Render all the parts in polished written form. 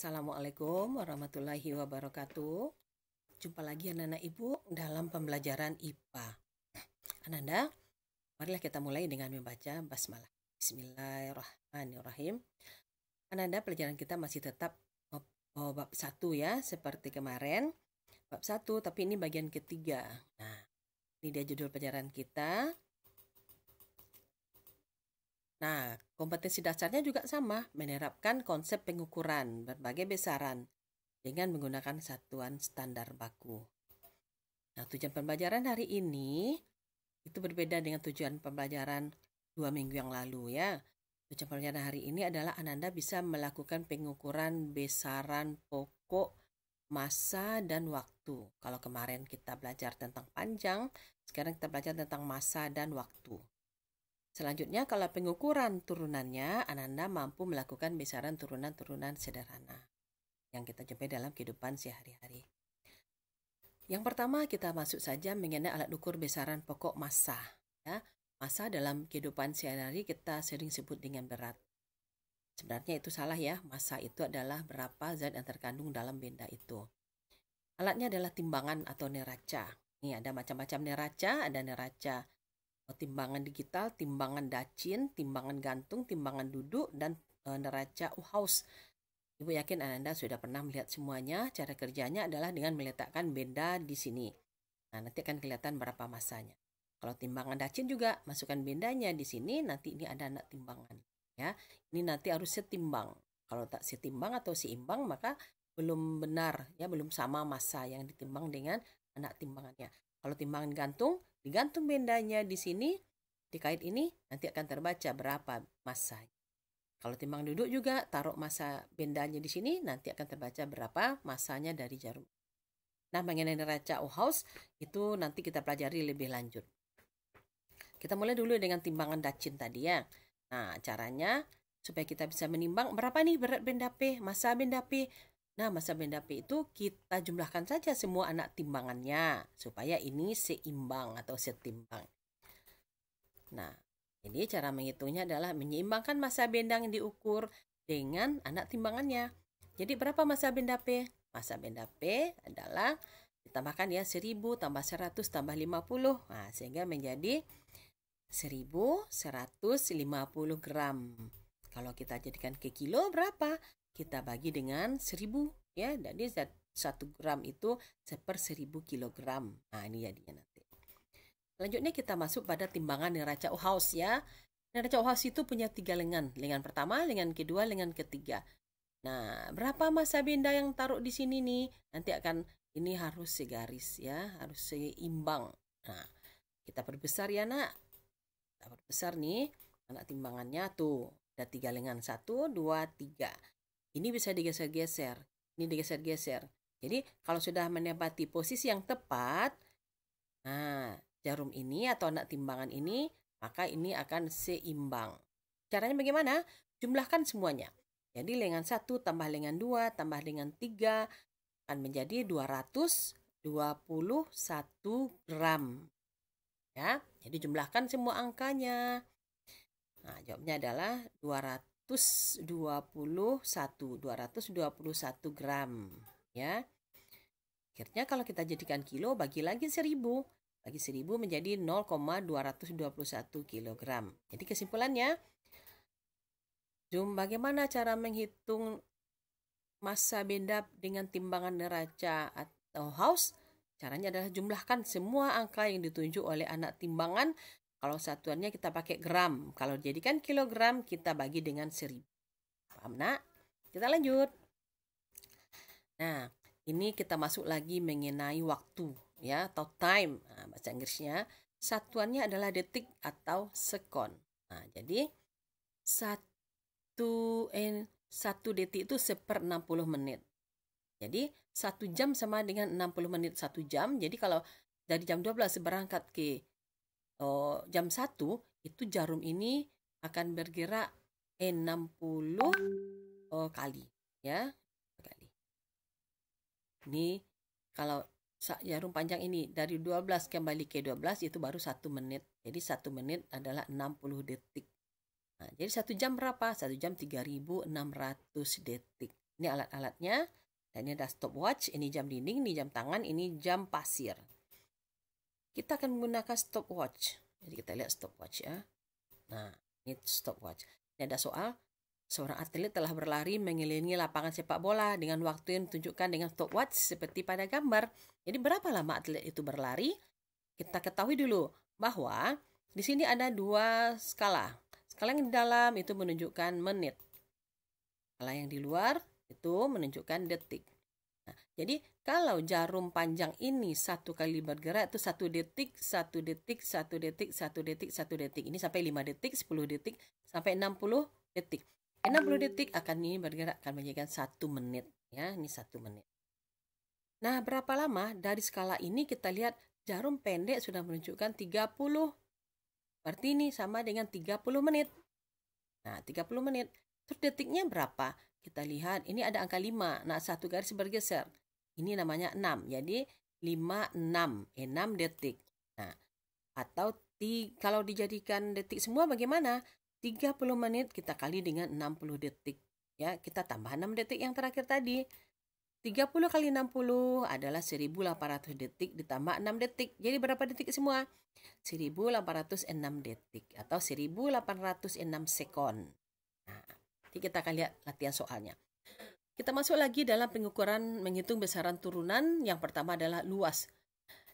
Assalamualaikum warahmatullahi wabarakatuh. Jumpa lagi anak-anak ibu dalam pembelajaran IPA. Ananda, marilah kita mulai dengan membaca basmalah. Bismillahirrahmanirrahim. Ananda, pelajaran kita masih tetap bab 1 ya, seperti kemarin. Bab 1, tapi ini bagian ketiga. Nah, ini dia judul pelajaran kita. Nah, kompetensi dasarnya juga sama, menerapkan konsep pengukuran berbagai besaran dengan menggunakan satuan standar baku. Nah, tujuan pembelajaran hari ini itu berbeda dengan tujuan pembelajaran 2 minggu yang lalu ya. Tujuan pembelajaran hari ini adalah Ananda bisa melakukan pengukuran besaran pokok, massa, dan waktu. Kalau kemarin kita belajar tentang panjang, sekarang kita belajar tentang massa dan waktu. Selanjutnya, kalau pengukuran turunannya, Ananda mampu melakukan besaran turunan-turunan sederhana yang kita jumpai dalam kehidupan sehari-hari. Yang pertama, kita masuk saja mengenai alat ukur besaran pokok massa. Ya, massa dalam kehidupan sehari-hari kita sering sebut dengan berat. Sebenarnya itu salah ya, massa itu adalah berapa zat yang terkandung dalam benda itu. Alatnya adalah timbangan atau neraca. Ini ada macam-macam neraca, ada neraca timbangan digital, timbangan dacin, timbangan gantung, timbangan duduk, dan neraca Uhaus. Ibu yakin Ananda sudah pernah melihat semuanya. Cara kerjanya adalah dengan meletakkan benda di sini. Nah, nanti akan kelihatan berapa massanya. Kalau timbangan dacin juga, masukkan bendanya di sini, nanti ini ada anak timbangan. Ya, ini nanti harus setimbang. Kalau tak setimbang atau seimbang, maka belum benar, ya belum sama massa yang ditimbang dengan anak timbangannya. Kalau timbangan gantung, digantung bendanya di sini, dikait ini, nanti akan terbaca berapa massanya. Kalau timbang duduk juga, taruh massa bendanya di sini, nanti akan terbaca berapa massanya dari jarum. Nah, mengenai neraca Uhaus, itu nanti kita pelajari lebih lanjut. Kita mulai dulu dengan timbangan dacin tadi ya. Nah, caranya supaya kita bisa menimbang berapa nih berat benda P, massa benda P. Nah, massa benda P itu kita jumlahkan saja semua anak timbangannya supaya ini seimbang atau setimbang. Nah, jadi cara menghitungnya adalah menyeimbangkan massa benda yang diukur dengan anak timbangannya. Jadi berapa massa benda P? Massa benda P adalah ditambahkan ya 1000 tambah 100 tambah 50. Nah, sehingga menjadi 1150 gram. Kalau kita jadikan ke kilo berapa? Kita bagi dengan 1000 ya. Jadi 1 gram itu 1/1000 kilogram. Nah, ini jadinya nanti. Selanjutnya kita masuk pada timbangan neraca Uhaus ya. Neraca Uhaus itu punya 3 lengan. Lengan pertama, lengan kedua, lengan ketiga. Nah, berapa massa benda yang taruh di sini nih? Nanti akan ini harus segaris ya, harus seimbang. Nah, kita perbesar ya nak. Kita perbesar nih anak timbangannya tuh. Ada 3 lengan, 1, 2, 3. Ini bisa digeser-geser. Ini digeser-geser. Jadi kalau sudah menempati posisi yang tepat, nah jarum ini atau anak timbangan ini, maka ini akan seimbang. Caranya bagaimana? Jumlahkan semuanya. Jadi lengan 1 tambah lengan 2 tambah lengan 3 akan menjadi 221 gram. Ya, jadi jumlahkan semua angkanya. Nah, jawabnya adalah 221 gram. Ya. Akhirnya kalau kita jadikan kilo, bagi lagi 1000. Bagi 1000 menjadi 0,221 kilogram. Jadi kesimpulannya, bagaimana cara menghitung massa benda dengan timbangan neraca atau Uhaus? Caranya adalah jumlahkan semua angka yang ditunjuk oleh anak timbangan. Kalau satuannya kita pakai gram. Kalau jadikan kilogram, kita bagi dengan 1000. Paham nak? Kita lanjut. Nah, ini kita masuk lagi mengenai waktu ya atau time. Nah, bahasa Inggrisnya satuannya adalah detik atau sekon. Nah, jadi 1 detik itu 1/60 menit. Jadi 1 jam sama dengan 60 menit 1 jam. Jadi kalau dari jam 12 berangkat ke jam 1, itu jarum ini akan bergerak 60 kali ya. Ini kalau jarum panjang ini dari 12 kembali ke 12 itu baru 1 menit. Jadi 1 menit adalah 60 detik. Nah, jadi 1 jam berapa? 1 jam 3600 detik. Ini alat-alatnya. Dan ini ada stopwatch, ini jam dinding, ini jam tangan, ini jam pasir. Kita akan menggunakan stopwatch. Jadi kita lihat stopwatch ya. Nah, ini stopwatch. Ini ada soal. Seorang atlet telah berlari mengelilingi lapangan sepak bola dengan waktu yang ditunjukkan dengan stopwatch seperti pada gambar. Jadi berapa lama atlet itu berlari? Kita ketahui dulu bahwa di sini ada dua skala. Skala yang di dalam itu menunjukkan menit. Skala yang di luar itu menunjukkan detik. Nah, jadi kalau jarum panjang ini satu kali bergerak itu 1 detik, 1 detik, 1 detik, 1 detik, 1 detik. Ini sampai 5 detik, 10 detik, sampai 60 detik. 60 detik akan ini bergerak akan menjadikan 1 menit. Ya, ini 1 menit. Nah, berapa lama? Dari skala ini kita lihat jarum pendek sudah menunjukkan 30. Berarti ini sama dengan 30 menit. Nah, 30 menit. Terus detiknya berapa? Kita lihat, ini ada angka 5. Nah, 1 garis bergeser. Ini namanya 6. Jadi, 5, 6. 6 detik. Nah, atau kalau dijadikan detik semua bagaimana? 30 menit kita kali dengan 60 detik. Ya, kita tambah 6 detik yang terakhir tadi. 30 kali 60 adalah 1800 detik ditambah 6 detik. Jadi berapa detik semua? 1806 detik atau 1806 sekon. Nah, nanti kita akan lihat latihan soalnya. Kita masuk lagi dalam pengukuran menghitung besaran turunan. Yang pertama adalah luas.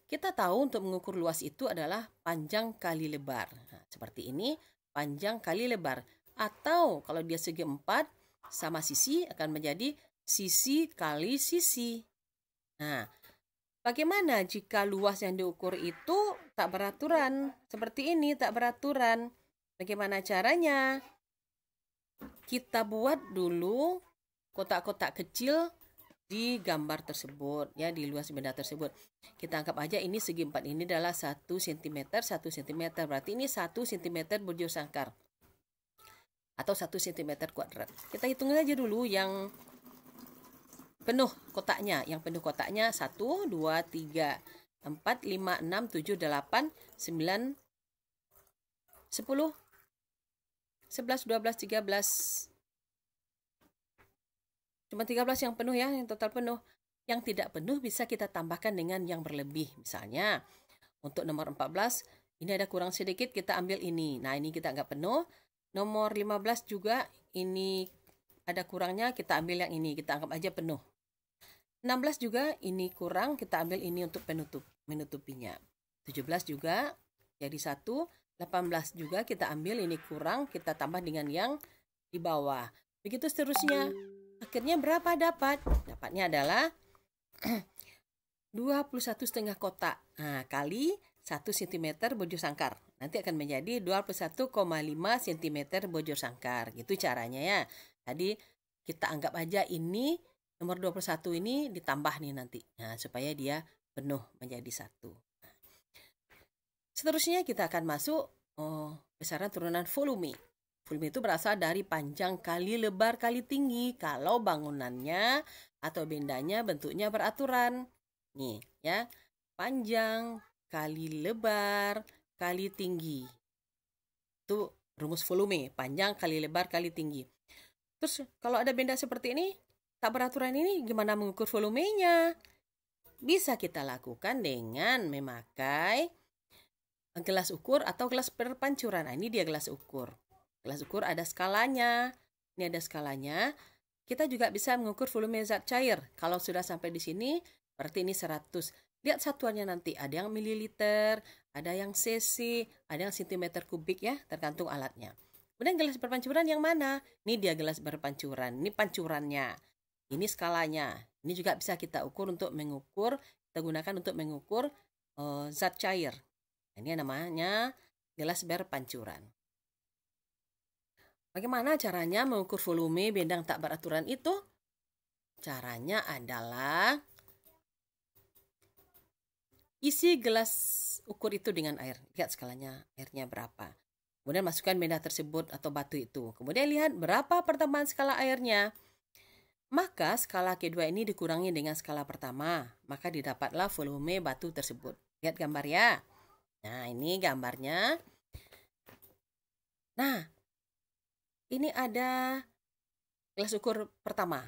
Kita tahu untuk mengukur luas itu adalah panjang kali lebar. Nah, seperti ini, panjang kali lebar. Atau kalau dia segi 4 sama sisi akan menjadi sisi kali sisi. Nah, bagaimana jika luas yang diukur itu tak beraturan? Seperti ini, tak beraturan. Bagaimana caranya? Kita buat dulu kotak-kotak kecil di gambar tersebut, ya, di luas benda tersebut. Kita anggap aja ini segi 4 ini adalah 1 cm, 1 cm. Berarti ini 1 cm bujur sangkar. Atau 1 cm kuadrat. Kita hitung aja dulu yang penuh kotaknya. Yang penuh kotaknya 1, 2, 3, 4, 5, 6, 7, 8, 9, 10, 11, 12, 13. Cuma 13 yang penuh ya, yang total penuh. Yang tidak penuh bisa kita tambahkan dengan yang berlebih. Misalnya, untuk nomor 14, ini ada kurang sedikit, kita ambil ini. Nah, ini kita nggak penuh. Nomor 15 juga, ini ada kurangnya, kita ambil yang ini. Kita anggap aja penuh. 16 juga, ini kurang, kita ambil ini untuk menutupinya. 17 juga, jadi 1. 18 juga kita ambil ini kurang, kita tambah dengan yang di bawah. Begitu seterusnya. Akhirnya berapa dapat? Dapatnya adalah 21,5 kotak. Nah, kali 1 cm bujur sangkar. Nanti akan menjadi 21,5 cm bujur sangkar. Gitu caranya ya. Tadi kita anggap aja ini nomor 21 ini ditambah nih nanti. Nah, supaya dia penuh menjadi 1. Seterusnya kita akan masuk besaran turunan volume. Volume itu berasal dari panjang kali lebar kali tinggi kalau bangunannya atau bendanya bentuknya beraturan. Nih ya, panjang kali lebar kali tinggi. Itu rumus volume, panjang kali lebar kali tinggi. Terus kalau ada benda seperti ini, tak beraturan ini gimana mengukur volumenya? Bisa kita lakukan dengan memakai gelas ukur atau gelas berpancuran. Nah, ini dia gelas ukur. Gelas ukur ada skalanya. Ini ada skalanya. Kita juga bisa mengukur volume zat cair. Kalau sudah sampai di sini, berarti ini 100. Lihat satuannya nanti. Ada yang mililiter, ada yang cc, ada yang centimeter kubik ya, tergantung alatnya. Kemudian gelas berpancuran yang mana? Ini dia gelas berpancuran. Ini pancurannya. Ini skalanya. Ini juga bisa kita ukur untuk mengukur, kita gunakan untuk mengukur zat cair. Ini namanya gelas berpancuran. Bagaimana caranya mengukur volume benda yang tak beraturan itu? Caranya adalah isi gelas ukur itu dengan air. Lihat skalanya, airnya berapa. Kemudian masukkan benda tersebut atau batu itu. Kemudian lihat berapa pertambahan skala airnya. Maka skala kedua ini dikurangi dengan skala pertama. Maka didapatlah volume batu tersebut. Lihat gambar ya. Nah, ini gambarnya. Nah, ini ada gelas ukur pertama.